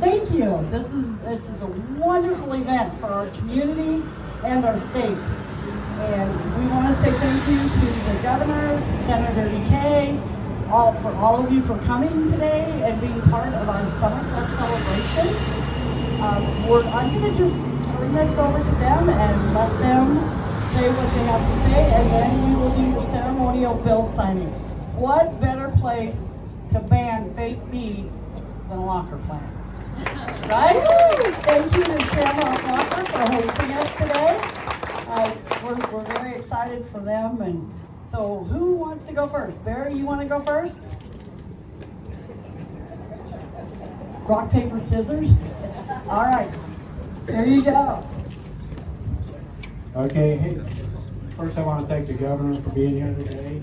Thank you. This is a wonderful event for our community and our state. And we want to say thank you to the governor, to Senator DK, for all of you for coming today and being part of our Summerfest celebration. I'm going to just turn this over to them and let them say what they have to say, and then we will do the ceremonial bill signing. What better place to ban fake meat than a locker plant? Right? Thank you to Shamrock Locker for hosting us today. We're very excited for them. And so who wants to go first? Barry, you want to go first? Rock, paper, scissors? All right. There you go. Okay. Hey, first I want to thank the governor for being here today.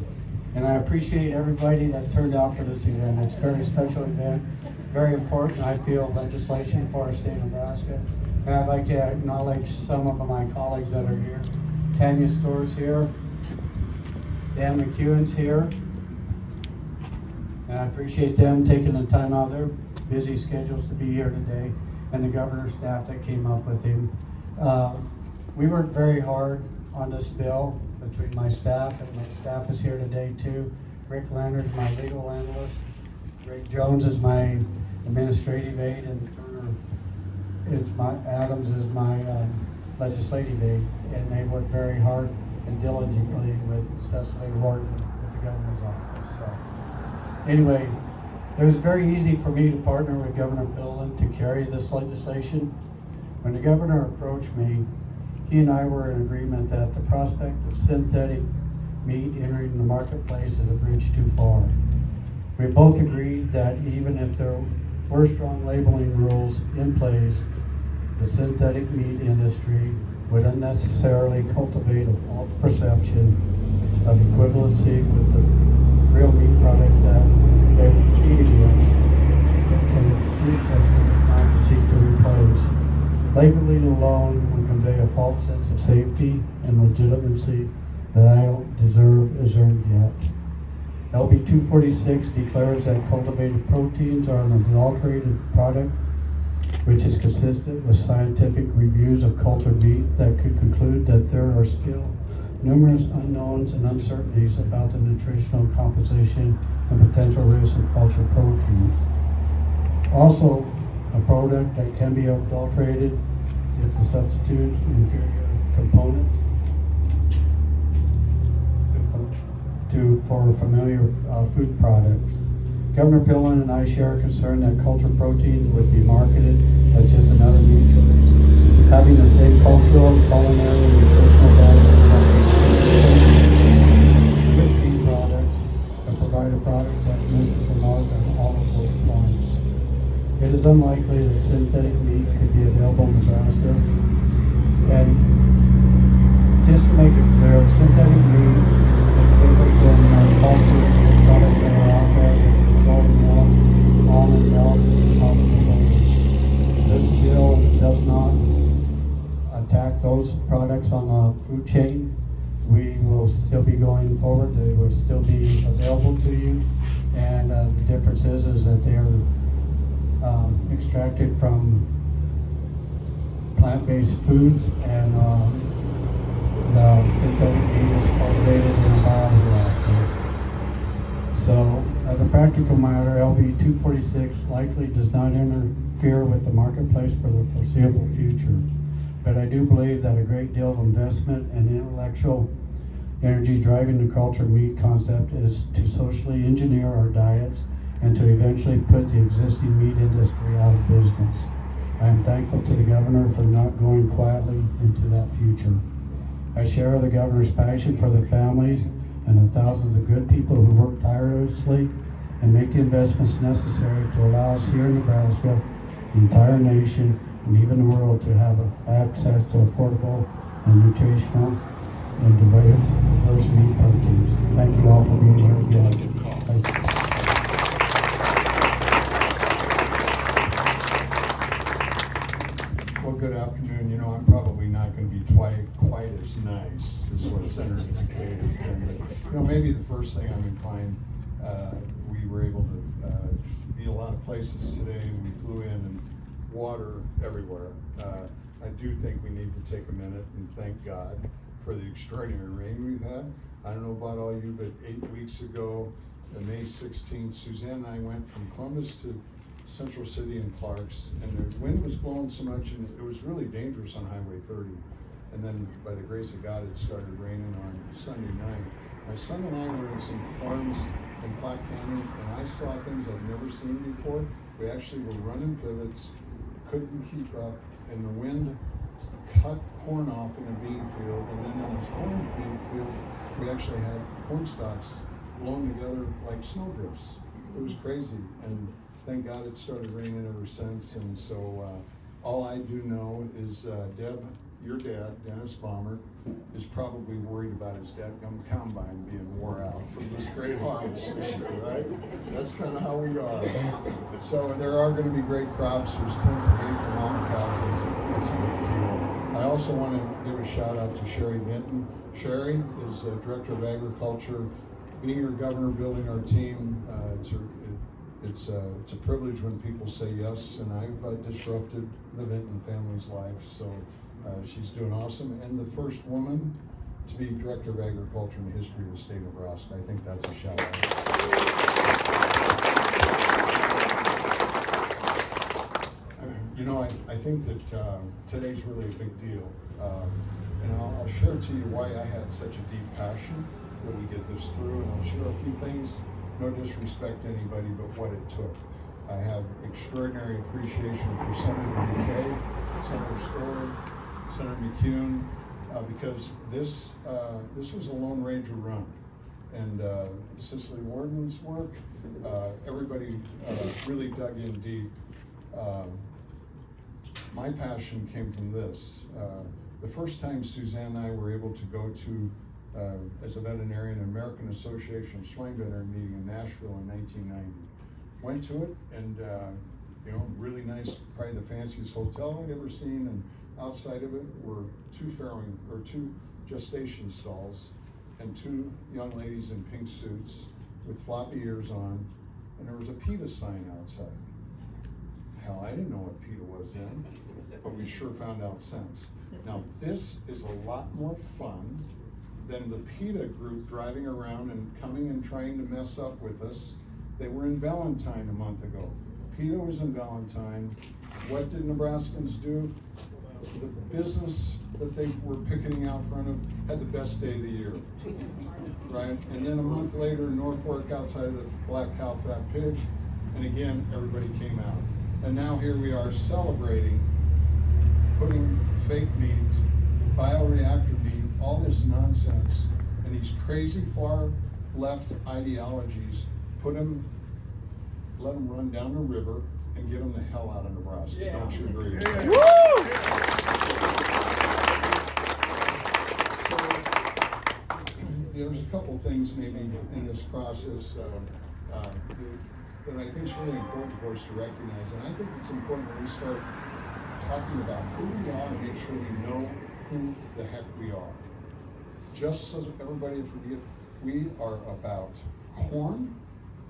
And I appreciate everybody that turned out for this event. It's a very special event. Very important, I feel, legislation for our state of Nebraska. And I'd like to acknowledge some of my colleagues that are here. Tanya Store's here. Dan McEwen's here. And I appreciate them taking the time out of their busy schedules to be here today. And the governor's staff that came up with him. We worked very hard on this bill between my staff, and my staff is here today too. Rick Leonard's my legal analyst. Rick Jones is my administrative aide, and Adams is my legislative aide, and they worked very hard and diligently with Cecily Wharton with the governor's office. So anyway, it was very easy for me to partner with Governor Pillen to carry this legislation. When the governor approached me, he and I were in agreement that the prospect of synthetic meat entering the marketplace is a bridge too far. We both agreed that even if there were strong labeling rules in place, the synthetic meat industry would unnecessarily cultivate a false perception of equivalency with the real meat products that they would compete against and not to seek to replace. Labeling alone will convey a false sense of safety and legitimacy that I don't deserve is earned yet. LB 246 declares that cultivated proteins are an adulterated product which is consistent with scientific reviews of cultured meat that could conclude that there are still numerous unknowns and uncertainties about the nutritional composition and potential risks of cultured proteins. Also, a product that can be adulterated if the substitute inferior components for familiar food products. Governor Pillen and I share a concern that cultured proteins would be marketed as just another meat choice, having the same cultural, culinary, and nutritional values with meat products and provide a product that misses the mark on all of those points. It is unlikely that synthetic meat could be available in Nebraska. And just to make it clear, synthetic meat is different than cultured products that are out there with salted milk, almond milk, and possible flavors. This bill does not attack those products on the food chain. We will still be going forward. They will still be available to you. And the difference is that they are extracted from plant-based foods, and the synthetic meat is cultivated in a bioreactor. So, as a practical matter, LB 246 likely does not interfere with the marketplace for the foreseeable future. But I do believe that a great deal of investment and intellectual energy driving the cultured meat concept is to socially engineer our diets and to eventually put the existing meat industry out of business. I am thankful to the governor for not going quietly into that future. I share the governor's passion for the families and the thousands of good people who work tirelessly and make the investments necessary to allow us here in Nebraska, the entire nation, and even the world to have access to affordable and nutritional and diverse meat proteins. Thank you all for being here again. Thank you. Well, good afternoon. You know, I'm probably not going to be quite as nice as what Senator McKay has been, but you know, maybe the first thing I'm inclined. We were able to be a lot of places today, and we flew in, and water everywhere. I do think we need to take a minute and thank God for the extraordinary rain we've had. I don't know about all you, but 8 weeks ago, May 16th, Suzanne and I went from Columbus to Central City and Clark's, and the wind was blowing so much, and it was really dangerous on Highway 30. And then, by the grace of God, it started raining on Sunday night. My son and I were in some farms in Platte County, and I saw things I'd never seen before. We actually were running pivots, couldn't keep up, and the wind cut corn off in a bean field, and then in a corn bean field, we actually had corn stalks blown together like snowdrifts. It was crazy, and thank God it started raining ever since. And so all I do know is Deb, your dad, Dennis Balmer, is probably worried about his dadgum combine being wore out from this great harvest this year, right? That's kind of how we are. So there are going to be great crops. There's tons of hay for long cows. That's a big deal. I also want to give a shout out to Sherry Vinton. Sherry is Director of Agriculture. Being your governor, building our team, it's a privilege when people say yes, and I've disrupted the Vinton family's life, so she's doing awesome. And the first woman to be Director of Agriculture in the history of the state of Nebraska. I think that's a shout out. You know, I think that today's really a big deal. And I'll share to you why I had such a deep passion that we get this through, and I'll share a few things, no disrespect to anybody, but what it took. I have extraordinary appreciation for Senator McKay, Senator Story, Senator McCune, because this was a Lone Ranger run. And Cicely Warden's work, everybody really dug in deep. My passion came from this. The first time Suzanne and I were able to go to, as a veterinarian, American Association of Swine Veterinary meeting in Nashville in 1990. Went to it, and you know, really nice, probably the fanciest hotel I'd ever seen, and outside of it were two gestation stalls and two young ladies in pink suits with floppy ears on, and there was a PETA sign outside. Hell, I didn't know what PETA was then, but we sure found out since. Now, this is a lot more fun than the PETA group driving around and coming and trying to mess up with us. They were in Valentine a month ago. PETA was in Valentine. What did Nebraskans do? The business that they were picketing out front of had the best day of the year, right? And then a month later in Norfolk, outside of the Black Cow Fat Pig, and again, everybody came out. And now here we are celebrating putting fake meat, bioreactor meat, all this nonsense, and these crazy far left ideologies, let them run down the river and get them the hell out of Nebraska. Yeah. Don't you agree? Yeah. Woo! So, there's a couple things maybe in this process that I think is really important for us to recognize, and I think it's important that we start talking about who we are and make sure we know who the heck we are. Just so everybody forget, we are about corn,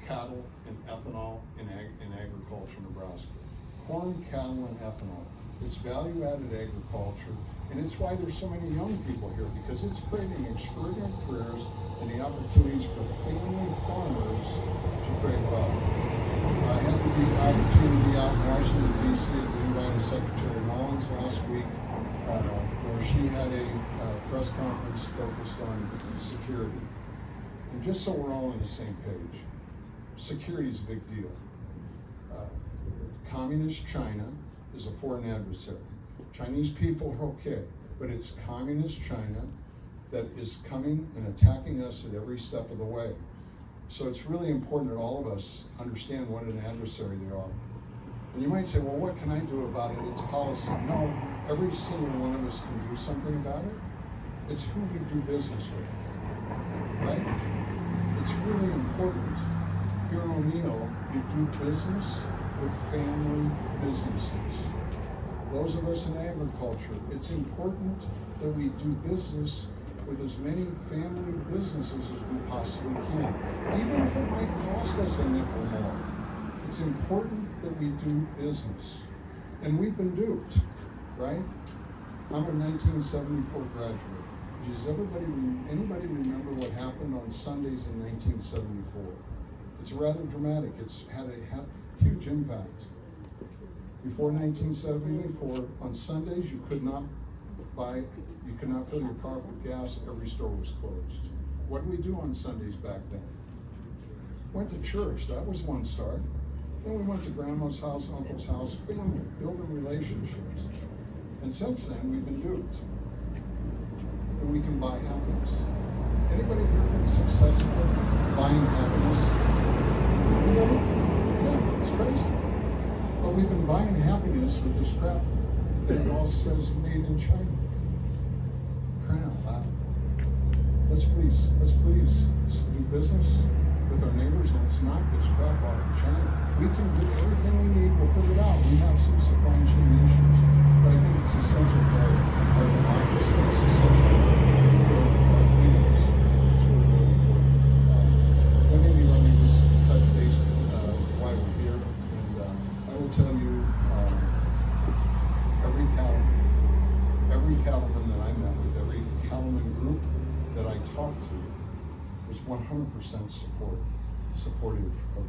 cattle, and ethanol in agriculture in Nebraska. Corn, cattle, and ethanol. It's value-added agriculture, and it's why there's so many young people here, because it's creating extraordinary careers and the opportunities for family farmers to create wealth. I had the opportunity to be out in Washington, D.C. at the invite of Secretary Mullins last week, where she had a press conference focused on security. And just so we're all on the same page, security is a big deal. Communist China is a foreign adversary. Chinese people are okay, but it's communist China that is coming and attacking us at every step of the way. So it's really important that all of us understand what an adversary they are. And you might say, well, what can I do about it? It's policy. No, every single one of us can do something about it. It's who we do business with, right? It's really important. Here in O'Neill, you do business with family businesses. Those of us in agriculture, it's important that we do business with as many family businesses as we possibly can, even if it might cost us a nickel more. It's important that we do business. And we've been duped, right? I'm a 1974 graduate. Does anybody remember what happened on Sundays in 1974? It's rather dramatic. It's had a huge impact. Before 1974, on Sundays you could not fill your car with gas. Every store was closed. What did we do on Sundays back then? Went to church. That was one start. Then we went to grandma's house, uncle's house, family, building relationships. And since then, we've been duped. But we can buy happiness. Anybody here been successful buying happiness? Yeah, it's crazy. But we've been buying happiness with this crap that it all says made in China. Crying out loud. Let's please do business with our neighbors, and let's knock this crap off of China. We can do everything we need. We'll figure it out. We have some supply chain issues, but I think it's essential for our democracy. It's essential for our freedoms. It's really, really important. Let me just touch base why we're here, and I will tell you, every cattleman that I met with, every cattleman group that I talked to, was 100% supportive of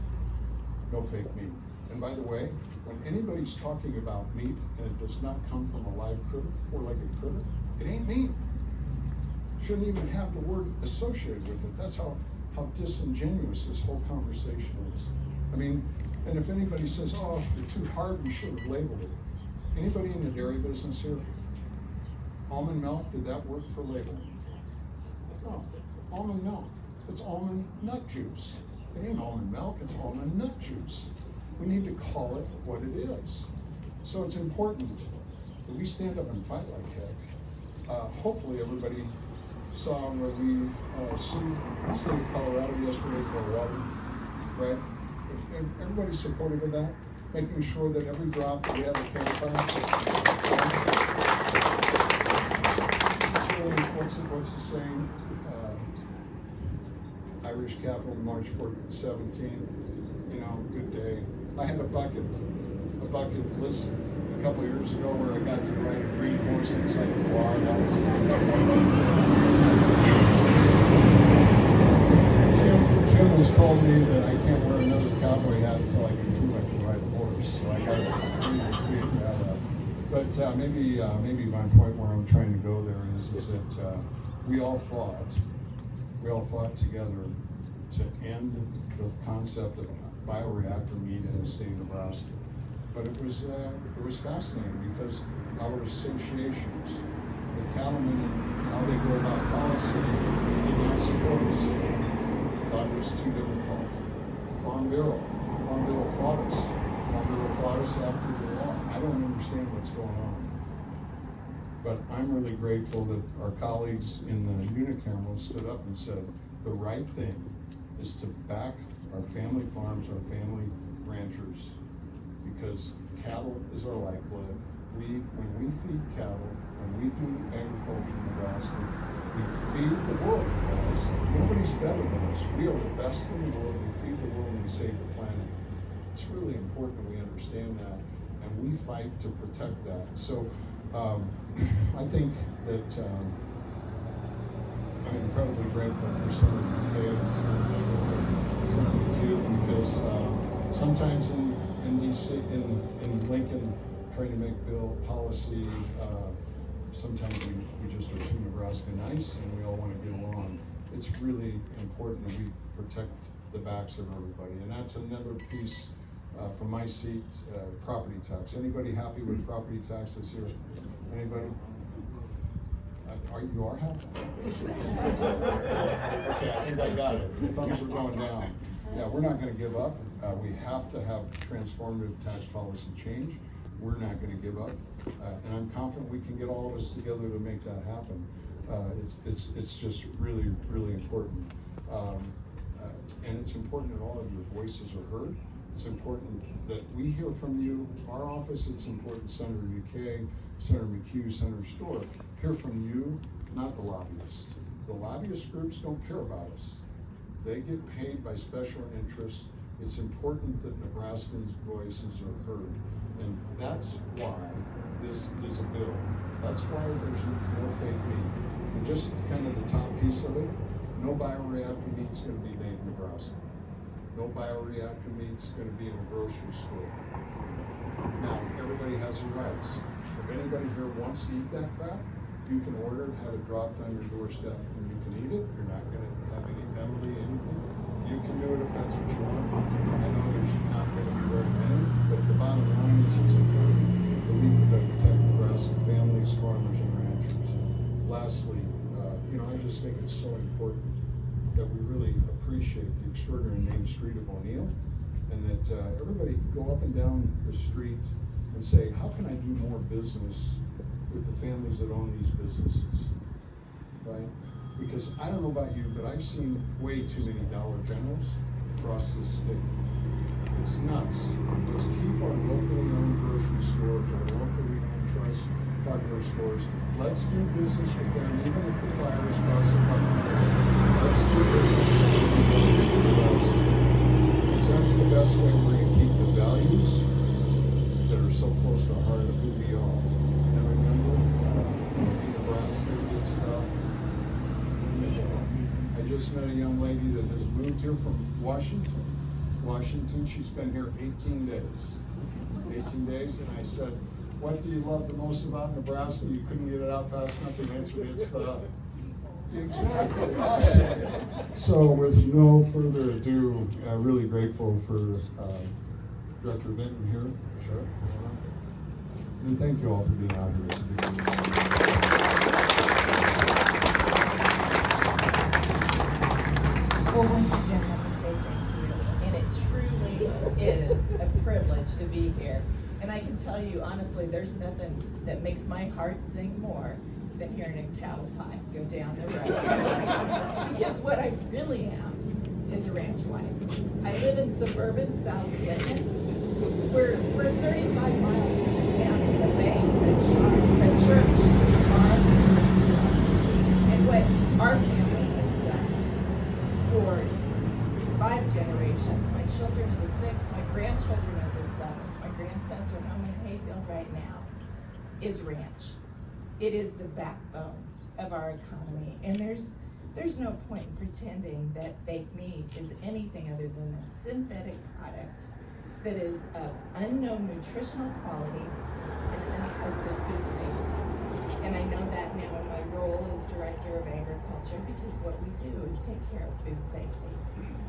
no fake meat. And by the way, when anybody's talking about meat and it does not come from a live critter, four-legged critter, it ain't meat. Shouldn't even have the word associated with it. That's how disingenuous this whole conversation is. I mean, and if anybody says, oh, you're too hard, we should have labeled it. Anybody in the dairy business here? Almond milk, did that work for labeling? No, almond milk. It's almond nut juice. It ain't almond milk, it's almond nut juice. We need to call it what it is. So it's important that we stand up and fight like heck. Hopefully everybody saw where we sued the state of Colorado yesterday for water, right? Everybody's supportive of that, making sure that every drop we have a campfire. What's the saying? Irish capital, March 17th, good day. I had a bucket list a couple of years ago where I got to ride a green horse inside the bar. Jim has told me that I can't wear another cowboy hat until I can prove I can ride a horse. So I got to clean that up. But maybe my point where I'm trying to go there is that we all fought together to end the concept of bioreactor meat in the state of Nebraska. But it was fascinating because our associations, the cattlemen and how they go about policy, did not support us. Thought it was too difficult. Farm Bureau fought us. Farm Bureau fought us after the law. I don't understand what's going on. But I'm really grateful that our colleagues in the unicameral stood up and said the right thing is to back our family farms, our family ranchers, because cattle is our lifeblood. When we feed cattle, when we do agriculture in Nebraska, we feed the world, guys. Nobody's better than us. We are the best in the world. We feed the world and we save the planet. It's really important that we understand that, and we fight to protect that. So I think that I'm incredibly grateful for Senator McKay and Senator McHugh, because sometimes in DC, in Lincoln, trying to make bill policy, sometimes we just are too Nebraska nice and we all want to get along. It's really important that we protect the backs of everybody, and that's another piece from my seat, property tax. Anybody happy with property tax this year? Anybody? You are happy? Okay, I think I got it. The thumbs are going down. Yeah, we're not going to give up. We have to have transformative tax policy change. We're not going to give up, and I'm confident we can get all of us together to make that happen. It's just really, really important, and it's important that all of your voices are heard. It's important that we hear from you, our office. It's important Senator McKay, Senator McHugh, Senator Stork hear from you, not the lobbyists. The lobbyist groups don't care about us. They get paid by special interests It's important that Nebraskans' voices are heard, and that's why this is a bill. That's why there's no fake meat. And just kind of the top piece of it, no bioreactor meat's gonna be made in Nebraska. No bioreactor meat's gonna be in a grocery store. Now, everybody has their rights. If anybody here wants to eat that crap, you can order it, have it dropped on your doorstep, and you can eat it. You're not gonna have any penalty, anything. You can do it if that's what you want. I know there's not gonna be very many, but the bottom line is it's important that we protect Nebraska families, farmers, and ranchers. And lastly, I just think it's so important that we really appreciate the extraordinary name Street of O'Neill, and that everybody can go up and down the street and say, how can I do more business with the families that own these businesses, right? Because I don't know about you, but I've seen way too many Dollar Generals across this state. It's nuts. Let's keep our locally owned grocery stores, our locally owned trust hardware stores. Let's do business with them, even if the flyers cost a buck. Let's do business with them because that's the best way we're going to keep the values that are so close to the heart of who we are. And remember, in Nebraska, it's I just met a young lady that has moved here from Washington. She's been here 18 days. 18 days, and I said, what do you love the most about Nebraska? You couldn't get it out fast enough. The answer is exactly. Awesome. So with no further ado, really grateful for Director Vinton here. Sure. And thank you all for being out here. Well, once again, I have to say thank you. And it truly is a privilege to be here. And I can tell you, honestly, there's nothing that makes my heart sing more than hearing a cattle pie go down the road. Because what I really am is a ranch wife. I live in suburban South Clinton. We're 35 miles from the town, the bank, the church, the farm, the school. And what our family has done for 5 generations, my children are the 6th, my grandchildren are the 7th, my grandsons are home in Hayfield right now, is ranch. It is the backbone of our economy, and there's no point in pretending that fake meat is anything other than a synthetic product that is of unknown nutritional quality and untested food safety. And I know that now in my role as Director of Agriculture, because what we do is take care of food safety.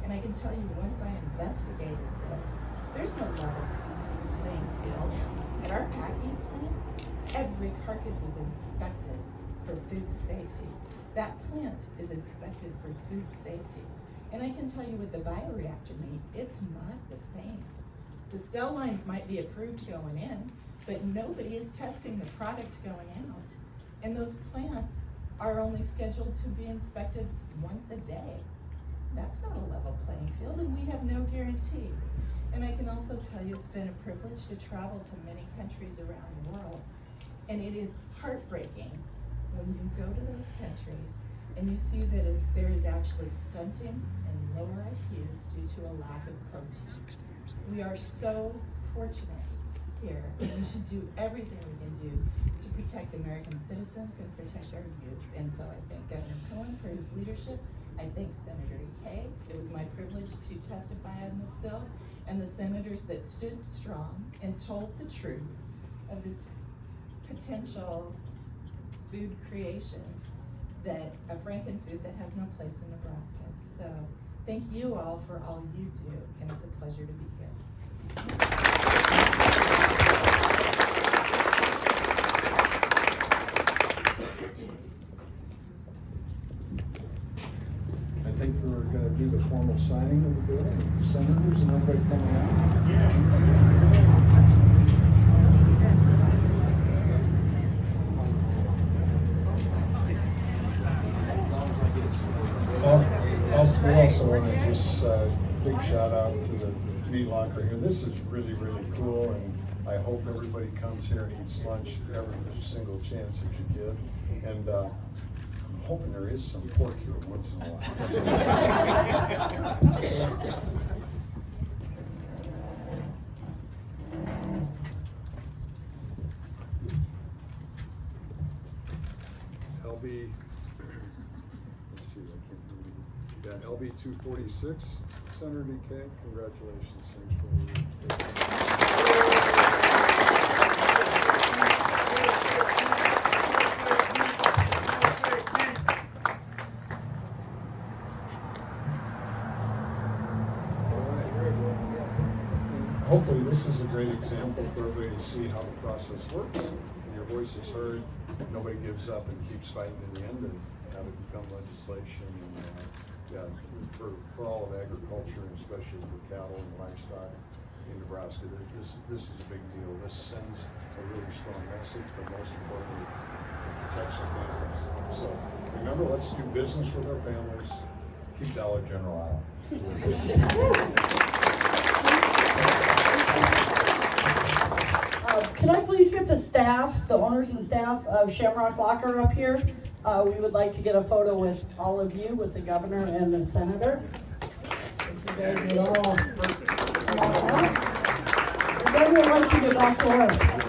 And I can tell you, once I investigated this, there's no level playing field. At our packing plants, every carcass is inspected for food safety. That plant is inspected for food safety. And I can tell you with the bioreactor meat, it's not the same. The cell lines might be approved going in, but nobody is testing the product going out. And those plants are only scheduled to be inspected once a day. That's not a level playing field, and we have no guarantee. And I can also tell you it's been a privilege to travel to many countries around the world. And it is heartbreaking when you go to those countries and you see that there is actually stunting and lower IQs due to a lack of protein. We are so fortunate here, and we should do everything we can do to protect American citizens and protect our youth. And so I thank Governor Cohen for his leadership. I thank Senator Kay. It was my privilege to testify on this bill, and the senators that stood strong and told the truth of this potential food creation, that a frankenfood that has no place in Nebraska. So thank you all for all you do, and it's a pleasure to be here. I think we're going to do the formal signing of the bill with the senators and everybody coming out. We also want to just big shout out to the meat locker here. This is really, really cool, and I hope everybody comes here and eats lunch every single chance that you get. And I'm hoping there is some pork here once in a while. LB, let's see, I can't read. Yeah, LB 246, Senator DK, congratulations, thanks for hopefully this is a great example for everybody to see how the process works. When your voice is heard, nobody gives up and keeps fighting to the end and have it become legislation. And yeah, for all of agriculture, and especially for cattle and livestock in Nebraska, this is a big deal. This sends a really strong message, but most importantly, it protects our families. So remember, let's do business with our families. Keep Dollar General out. Can I please get the staff, the owners and staff of Shamrock Locker up here? We would like to get a photo with all of you, with the governor and the senator. If you guys would all come on out. And then we'll let you get back to work.